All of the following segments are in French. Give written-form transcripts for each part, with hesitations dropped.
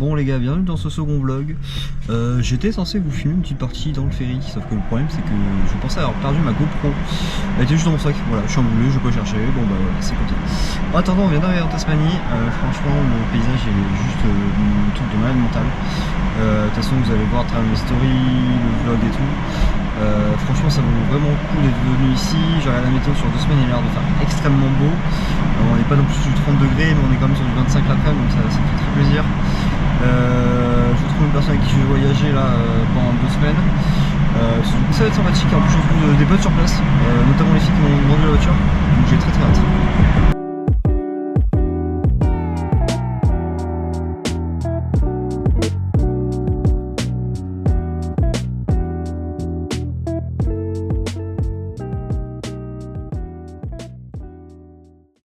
Bon les gars, bienvenue dans ce second vlog. J'étais censé vous filmer une petite partie dans le ferry, sauf que le problème c'est que je pensais avoir perdu ma GoPro. Elle était juste dans mon sac, voilà, je suis embrouillé, je vais pas chercher, bon bah voilà, c'est comme ça. En attendant, on vient d'arriver en Tasmanie, franchement le paysage est juste un truc de malade mental. De toute façon vous allez voir à travers mes stories, le vlog et tout. Franchement ça vaut vraiment le coup d'être venu ici. J'ai regardé la météo sur 2 semaines, il a l'air de faire extrêmement beau. On n'est pas non plus sur du 30 degrés, mais on est quand même sur du 25 l'après-midi, donc ça me fait très plaisir. Je trouve une personne avec qui je vais voyager là pendant 2 semaines. Ça va être sympathique, en plus je trouve des potes sur place, notamment les filles qui m'ont vendu la voiture, donc j'ai très hâte.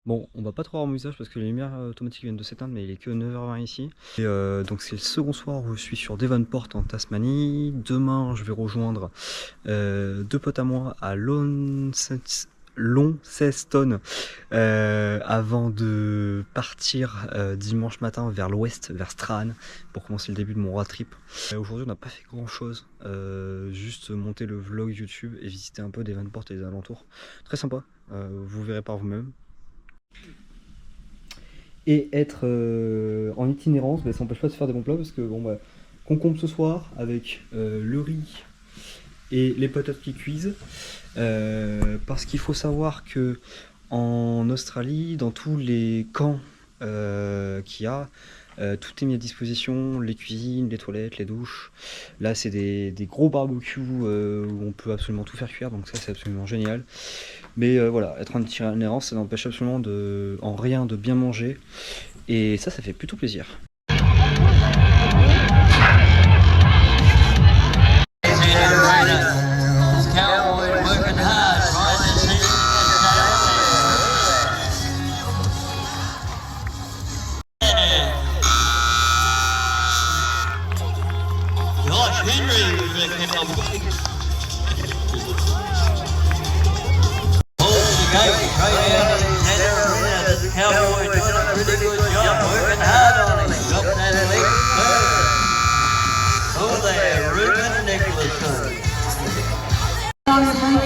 Bon, on va pas trop avoir mon visage parce que les lumières automatiques viennent de s'éteindre, mais il est que 9h20 ici. Et donc c'est le second soir où je suis sur Devonport en Tasmanie. Demain, je vais rejoindre 2 potes à moi à Launceston avant de partir dimanche matin vers l'ouest, vers Strahan, pour commencer le début de mon road trip. Aujourd'hui, on n'a pas fait grand chose, juste monter le vlog YouTube et visiter un peu Devonport et les alentours. Très sympa, vous verrez par vous-même. Et être en itinérance, ça n'empêche pas de se faire des bons plats parce que bon bah concombre ce soir avec le riz et les patates qui cuisent, parce qu'il faut savoir que en Australie, dans tous les camps qu'il y a, tout est mis à disposition, les cuisines, les toilettes, les douches. Là c'est des gros barbecues où on peut absolument tout faire cuire, donc ça c'est absolument génial. Mais voilà, être en itinérance, ça n'empêche absolument en rien de bien manger, et ça fait plutôt plaisir.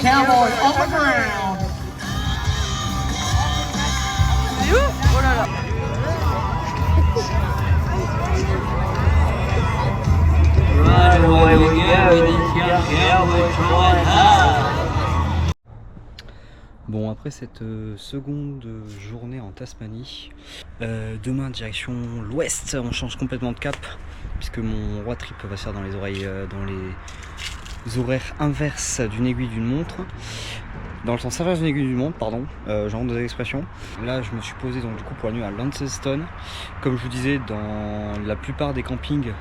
Cowboy on the ground. Oh là là. Right away we go, this young cowboy trying hard. Bon, après cette seconde journée en Tasmanie, demain direction l'ouest, on change complètement de cap puisque mon road trip va se faire dans les oreilles, dans les horaires inverses d'une aiguille d'une montre. Dans le sens inverse d'une aiguille d'une montre, pardon, genre des expressions. Là je me suis posé donc du coup pour la nuit à Launceston. Comme je vous disais, dans la plupart des campings,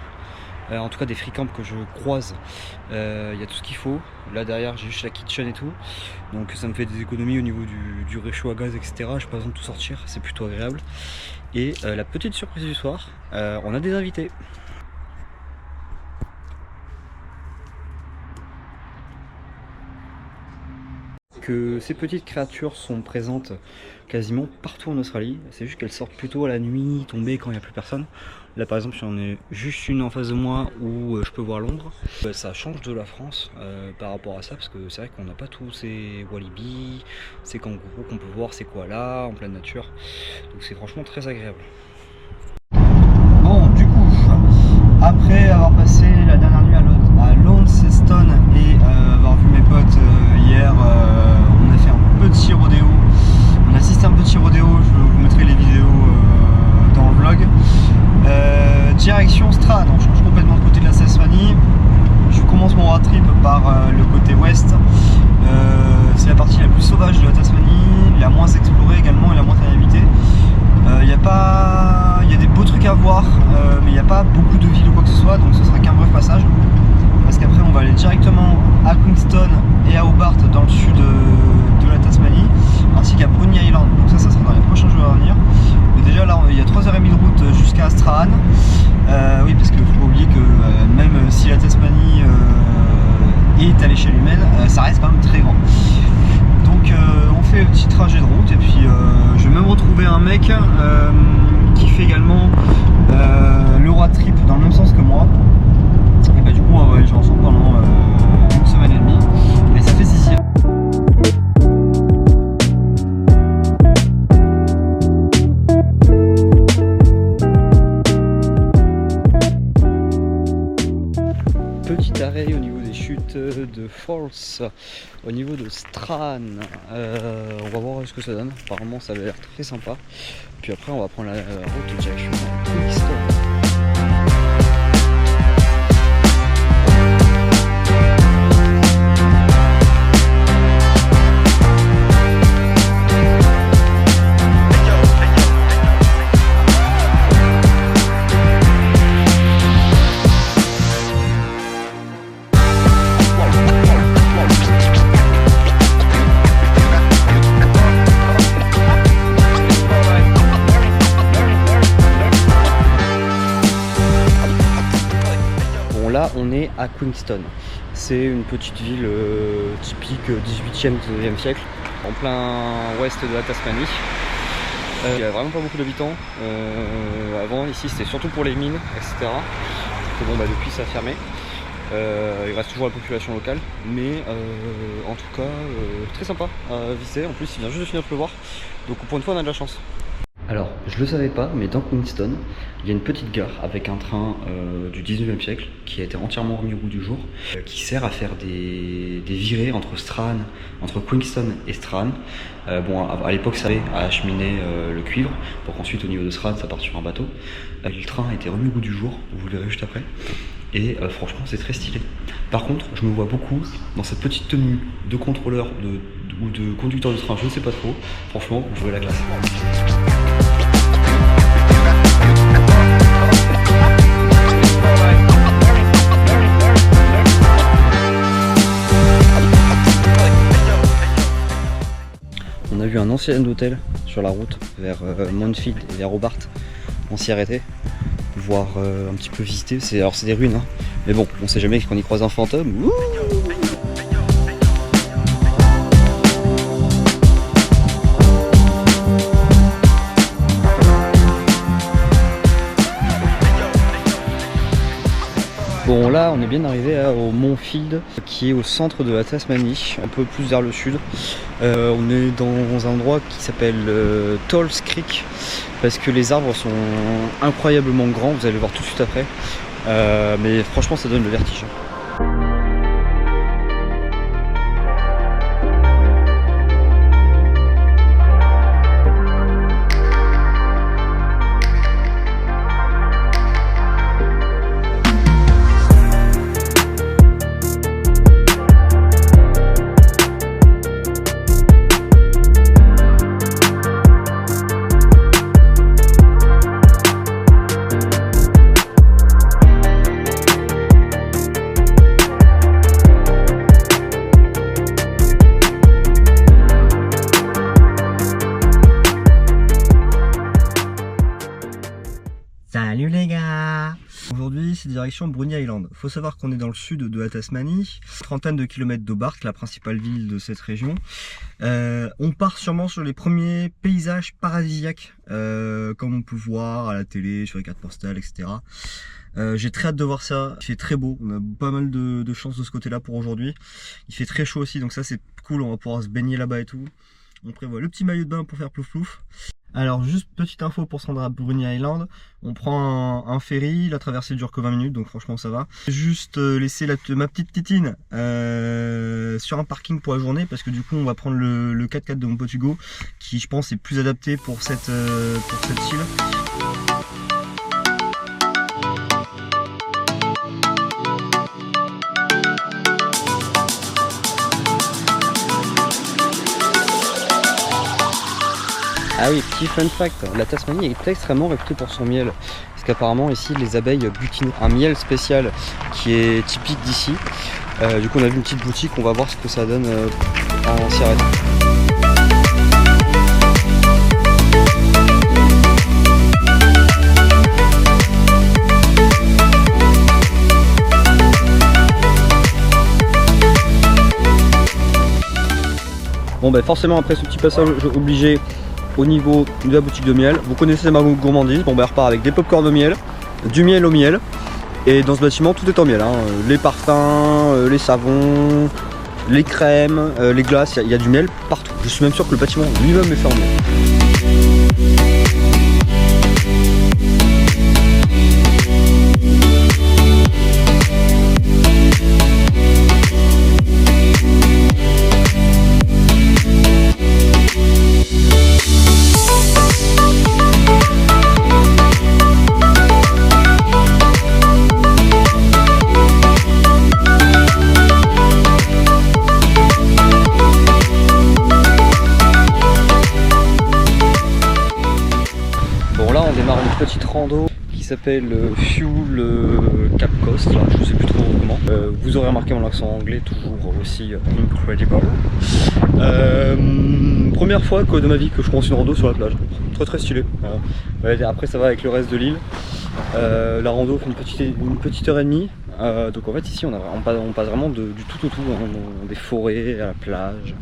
en tout cas des free camps que je croise, il y a tout ce qu'il faut. Là derrière j'ai juste la kitchen et tout, donc ça me fait des économies au niveau du réchaud à gaz, etc. J'ai pas besoin de tout sortir, c'est plutôt agréable. Et la petite surprise du soir, on a des invités. Que ces petites créatures sont présentes quasiment partout en Australie, c'est juste qu'elles sortent plutôt à la nuit, tombées quand il n'y a plus personne. Là par exemple j'en ai juste une en face de moi où je peux voir l'ombre. Ça change de la France par rapport à ça, parce que c'est vrai qu'on n'a pas tous ces wallibis, ces kangourous qu'on peut voir, ces koalas en pleine nature, donc c'est franchement très agréable. Bon, du coup, après avoir passé la dernière nuit à Launceston et avoir vu mes potes hier, on a fait un petit rodéo. On a assisté à un petit rodéo, je vous mettrai les vidéos dans le vlog. Direction Strahan, on change complètement de côté de la Tasmanie. Je commence mon road trip par le côté ouest. C'est la partie la plus sauvage de la Tasmanie, la moins explorée également et la moins très habitée. Il y a des beaux trucs à voir, mais il n'y a pas beaucoup de villes ou quoi que ce soit, donc ce sera qu'un bref passage. Parce qu'après on va aller directement à Queenstown et à Hobart dans le sud de la Tasmanie, ainsi qu'à Bruny Island, donc ça sera dans les prochains jours à venir. Mais déjà là il y a 3h30 de route jusqu'à Strahan. Oui, parce qu'il ne faut pas oublier que même si la Tasmanie est à l'échelle humaine, ça reste quand même très grand. Donc on fait le petit trajet de route, et puis je vais même retrouver un mec qui fait également le road trip dans le même sens que moi. Et bah du coup on va voyager ensemble pendant une semaine et demie. Et ça fait 6 îles. Petit arrêt au niveau des chutes de Falls, au niveau de Strahn. On va voir ce que ça donne. Apparemment ça avait l'air très sympa. Puis après on va prendre la route direction Queenstown. Là on est à Queenstown, c'est une petite ville typique 18e, 19e siècle, en plein ouest de la Tasmanie. Il n'y a vraiment pas beaucoup d'habitants, avant ici c'était surtout pour les mines, etc. Bon, bah, depuis ça a fermé, il reste toujours la population locale, mais en tout cas très sympa à visiter, en plus il vient juste de finir de pleuvoir, donc pour une fois on a de la chance. Alors, je le savais pas, mais dans Queenstown, il y a une petite gare avec un train du 19e siècle qui a été entièrement remis au goût du jour, qui sert à faire des virées entre Strahn, entre Queenstown et Strahn. Bon, à l'époque, ça servait à acheminer le cuivre, pour qu'ensuite, au niveau de Strahn, ça parte sur un bateau. Le train a été remis au goût du jour, vous le verrez juste après, et franchement, c'est très stylé. Par contre, je me vois beaucoup dans cette petite tenue de contrôleur ou de conducteur de train, je ne sais pas trop. Franchement, vous jouez la classe. On a vu un ancien hôtel sur la route vers Mountfield et vers Hobart. On s'y arrêtait, voir un petit peu visiter. Alors c'est des ruines, hein. Mais bon, on sait jamais qu'on y croise un fantôme. Ouh. Bon là on est bien arrivé au Mont Field qui est au centre de la Tasmanie, un peu plus vers le sud. On est dans un endroit qui s'appelle Tolls Creek parce que les arbres sont incroyablement grands, vous allez le voir tout de suite après. Mais franchement ça donne le vertige. Salut les gars! Aujourd'hui c'est direction Bruny Island. Faut savoir qu'on est dans le sud de la Tasmanie, trentaine de kilomètres d'Hobart, la principale ville de cette région. On part sûrement sur les premiers paysages paradisiaques, comme on peut voir à la télé, sur les cartes postales, etc. J'ai très hâte de voir ça, il fait très beau, on a pas mal de chance de ce côté là pour aujourd'hui. Il fait très chaud aussi, donc ça c'est cool, on va pouvoir se baigner là-bas et tout. On prévoit le petit maillot de bain pour faire plouf plouf. Alors juste petite info pour se rendre à Bruny Island, on prend un ferry, la traversée dure que 20 minutes donc franchement ça va. Juste laisser ma petite titine sur un parking pour la journée parce que du coup on va prendre le 4x4 de mon pote Hugo qui je pense est plus adapté pour cette île. Ah oui, petit fun fact, la Tasmanie est extrêmement réputée pour son miel. Parce qu'apparemment ici les abeilles butinent un miel spécial qui est typique d'ici. Du coup on a vu une petite boutique, on va voir ce que ça donne en s'y arrêtant. Bon ben forcément après ce petit passage obligé au niveau de la boutique de miel, vous connaissez ma gourmandise, bon ben on repart avec des pop-corn de miel, du miel au miel. Et dans ce bâtiment, tout est en miel, hein. Les parfums, les savons, les crèmes, les glaces, il y a du miel partout. Je suis même sûr que le bâtiment lui-même est fait en miel. Petite rando qui s'appelle Fuel Cap Coast, là, je sais plus trop comment. Vous aurez remarqué mon accent anglais toujours aussi incredible. Première fois de ma vie que je commence une rando sur la plage, très stylé. Ouais, après ça va avec le reste de l'île. La rando fait une petite heure et demie. Donc en fait ici on passe vraiment du tout au tout, hein, dans des forêts, à la plage,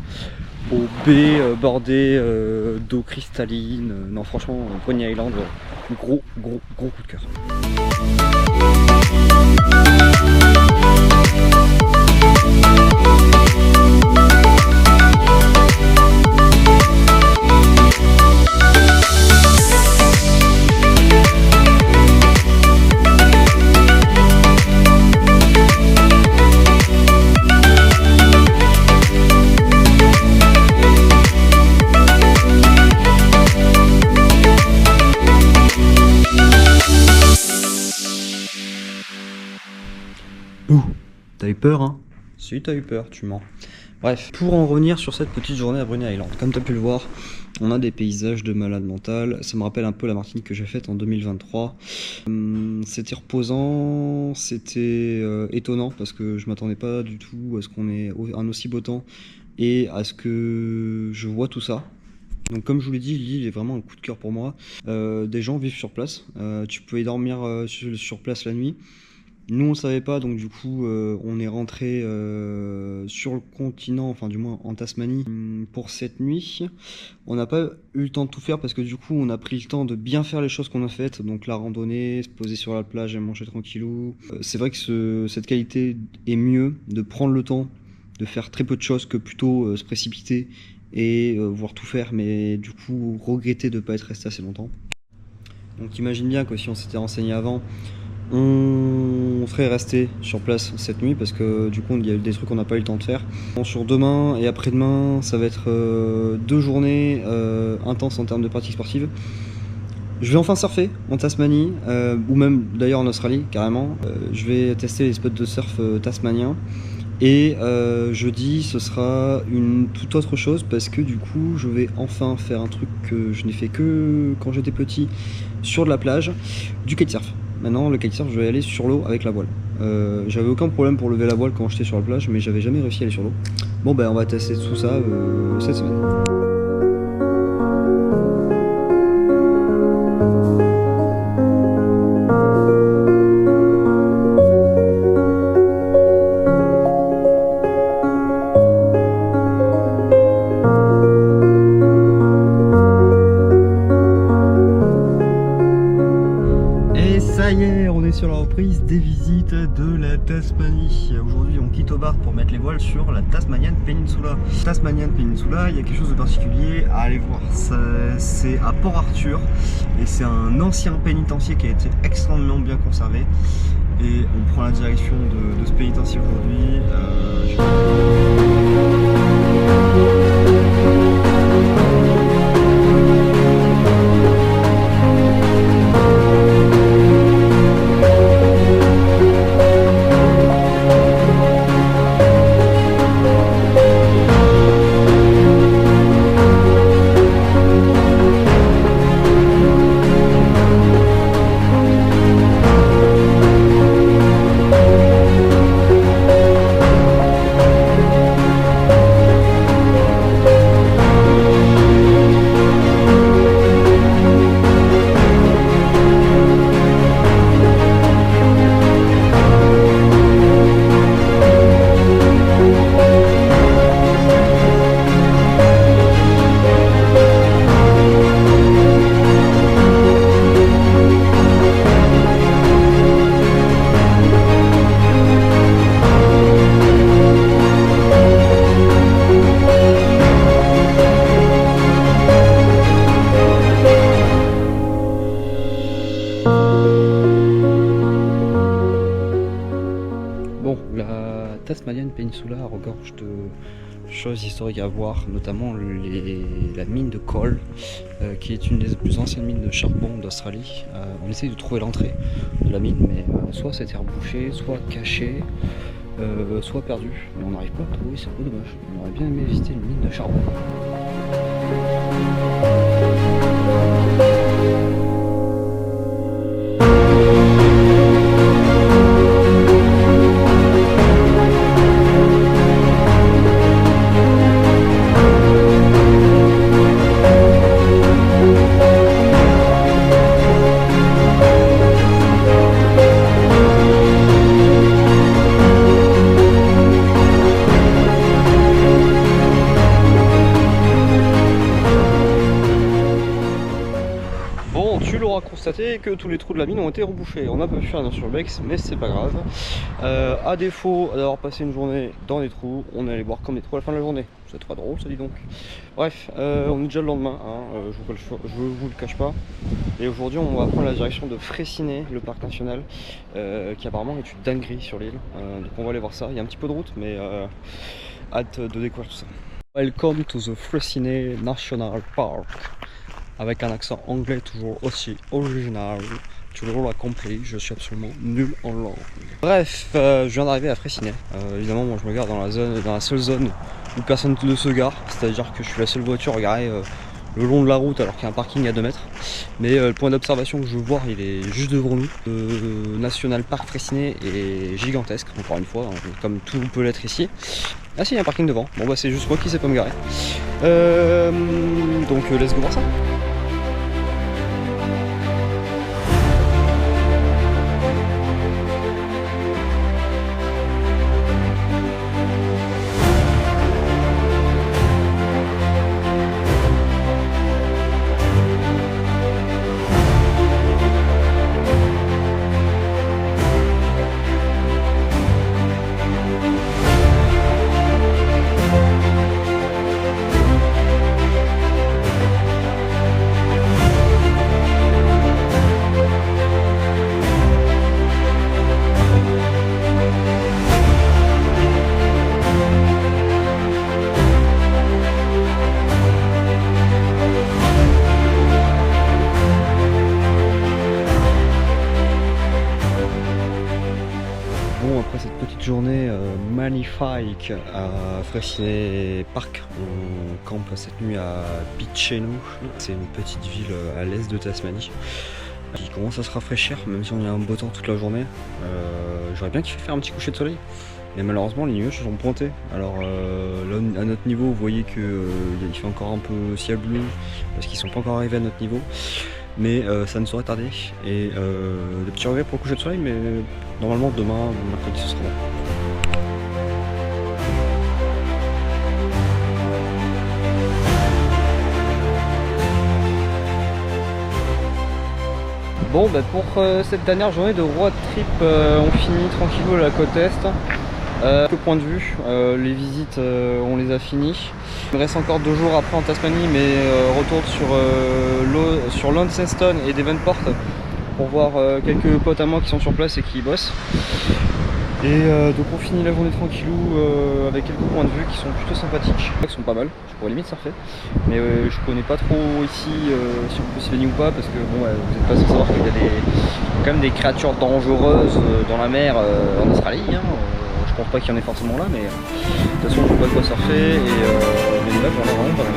aux baies bordées d'eau cristalline. Non franchement Bruny Island, gros coup de cœur. T'as eu peur, hein? Si, t'as eu peur, tu mens. Bref, pour en revenir sur cette petite journée à Bruny Island, comme t'as pu le voir, on a des paysages de malade mental. Ça me rappelle un peu la Martinique que j'ai faite en 2023. C'était reposant, c'était étonnant parce que je m'attendais pas du tout à ce qu'on ait un aussi beau temps et à ce que je vois tout ça. Donc comme je vous l'ai dit, l'île est vraiment un coup de cœur pour moi. Des gens vivent sur place, tu peux y dormir sur place la nuit. Nous on savait pas, donc du coup on est rentré sur le continent, enfin du moins en Tasmanie pour cette nuit. On n'a pas eu le temps de tout faire parce que du coup on a pris le temps de bien faire les choses qu'on a faites, donc la randonnée, se poser sur la plage et manger tranquillou. C'est vrai que cette qualité est mieux de prendre le temps de faire très peu de choses que plutôt se précipiter et voir tout faire, mais du coup regretter de ne pas être resté assez longtemps. Donc imagine bien que si on s'était renseigné avant, on serait resté sur place cette nuit parce que du coup il y a eu des trucs qu'on n'a pas eu le temps de faire. Sur demain et après-demain, ça va être 2 journées intenses en termes de pratique sportive. Je vais enfin surfer en Tasmanie, ou même d'ailleurs en Australie carrément. Je vais tester les spots de surf tasmaniens. Et jeudi ce sera une toute autre chose parce que du coup je vais enfin faire un truc que je n'ai fait que quand j'étais petit sur de la plage, du kitesurf. Maintenant le kitesurf je vais aller sur l'eau avec la voile. J'avais aucun problème pour lever la voile quand j'étais sur la plage mais j'avais jamais réussi à aller sur l'eau. Bon ben on va tester tout ça cette semaine. Sur la reprise des visites de la Tasmanie. Aujourd'hui on quitte Hobart pour mettre les voiles sur la Tasmanian Peninsula. Tasmanian Peninsula, il y a quelque chose de particulier à aller voir. C'est à Port Arthur et c'est un ancien pénitencier qui a été extrêmement bien conservé. Et on prend la direction de ce pénitencier aujourd'hui. Tasmanian Peninsula regorge de choses historiques à voir, notamment la mine de coal, qui est une des plus anciennes mines de charbon d'Australie. On essaye de trouver l'entrée de la mine, mais soit c'était rebouché, soit caché, soit perdu. Mais on n'arrive pas à trouver, c'est un peu dommage. On aurait bien aimé visiter une mine de charbon. Constaté que tous les trous de la mine ont été rebouchés. On n'a pas pu faire un surbex, mais c'est pas grave. À défaut d'avoir passé une journée dans les trous, on est allé boire comme des trous à la fin de la journée. C'est très drôle, ça dit donc. Bref, on est déjà le lendemain, hein, je vous le cache pas. Et aujourd'hui, on va prendre la direction de Freycinet, le parc national, qui apparemment est une dinguerie sur l'île. Donc on va aller voir ça. Il y a un petit peu de route, mais hâte de découvrir tout ça. Welcome to the Freycinet National Park. Avec un accent anglais toujours aussi original, tu l'auras compris, je suis absolument nul en langue. Bref, je viens d'arriver à Freycinet. Évidemment, moi je me gare dans la seule zone où personne ne se gare, c'est-à-dire que je suis la seule voiture garée le long de la route alors qu'il y a un parking à 2 mètres. Mais le point d'observation que je veux voir, il est juste devant nous. Le National Park Freycinet est gigantesque, encore une fois, hein, comme tout peut l'être ici. Ah si, il y a un parking devant. Bon bah c'est juste moi qui sais pas me garer. Donc let's go voir ça. Journée magnifique à Freycinet Park. On campe cette nuit à Beachenau. C'est une petite ville à l'est de Tasmanie qui commence à se rafraîchir, même si on est un beau temps toute la journée. J'aurais bien kiffé faire un petit coucher de soleil, mais malheureusement les nuages se sont pointés. Alors là à notre niveau, vous voyez que il fait encore un peu ciel bleu parce qu'ils sont pas encore arrivés à notre niveau. Mais ça ne saurait tarder. Et des petits regrets pour le coucher de soleil, mais normalement demain, mercredi, ce sera bon. Bon, bah pour cette dernière journée de road trip, on finit tranquillou à la côte est. Que point de vue, les visites on les a finies. Il me reste encore 2 jours après en Tasmanie, mais retour sur Launceston et Devonport pour voir quelques potes à moi qui sont sur place et qui y bossent. Et donc on finit la journée tranquillou avec quelques points de vue qui sont plutôt sympathiques, qui sont pas mal, je pourrais limite surfer. Mais je connais pas trop ici si on peut s'y baigner ou pas, parce que bon, vous n'êtes pas sans savoir qu'il y a quand même des créatures dangereuses dans la mer en Australie. Hein. Je pense pas qu'il y en ait forcément là, mais de toute façon je vois pas de quoi surfer et les images j'en ai vraiment pas mal.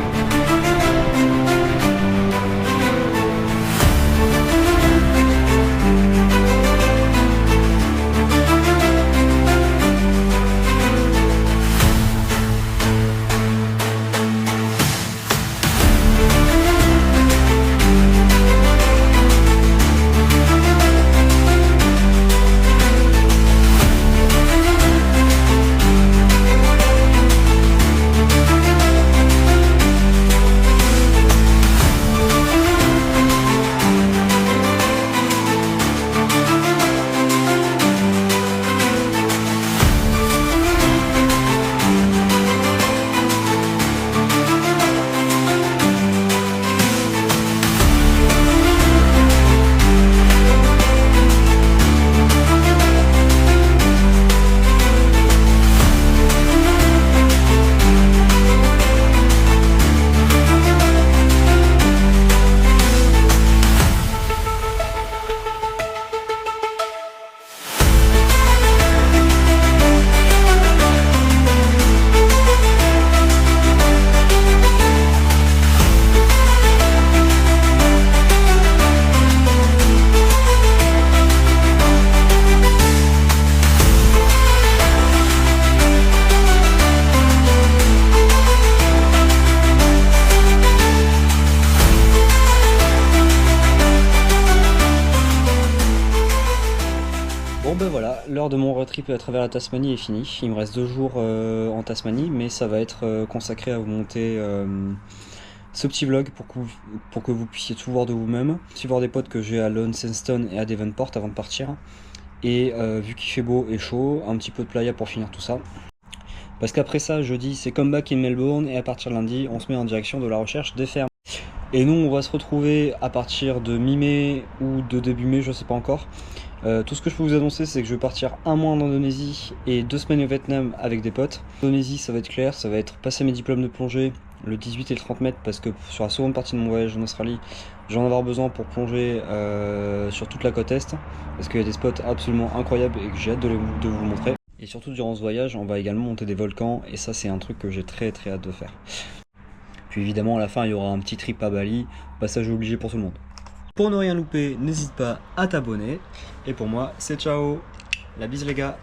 ben voilà, l'heure de mon road trip à travers la Tasmanie est finie. Il me reste 2 jours en Tasmanie, mais ça va être consacré à vous monter ce petit vlog pour que vous puissiez tout voir de vous-même. Aussi voir des potes que j'ai à Launceston et à Devonport avant de partir. Et vu qu'il fait beau et chaud, un petit peu de playa pour finir tout ça. Parce qu'après ça, jeudi, c'est comeback in Melbourne et à partir de lundi, on se met en direction de la recherche des fermes. Et nous, on va se retrouver à partir de mi-mai ou de début mai, je sais pas encore. Tout ce que je peux vous annoncer, c'est que je vais partir un mois en Indonésie et 2 semaines au Vietnam avec des potes. En Indonésie, ça va être clair, ça va être passer mes diplômes de plongée le 18 et le 30 mètres parce que sur la seconde partie de mon voyage en Australie, je vais en avoir besoin pour plonger sur toute la côte Est parce qu'il y a des spots absolument incroyables et que j'ai hâte de vous montrer. Et surtout durant ce voyage, on va également monter des volcans et ça c'est un truc que j'ai très hâte de faire. Puis évidemment à la fin il y aura un petit trip à Bali, passage obligé pour tout le monde. Pour ne rien louper, n'hésite pas à t'abonner. Et pour moi c'est ciao. La bise les gars.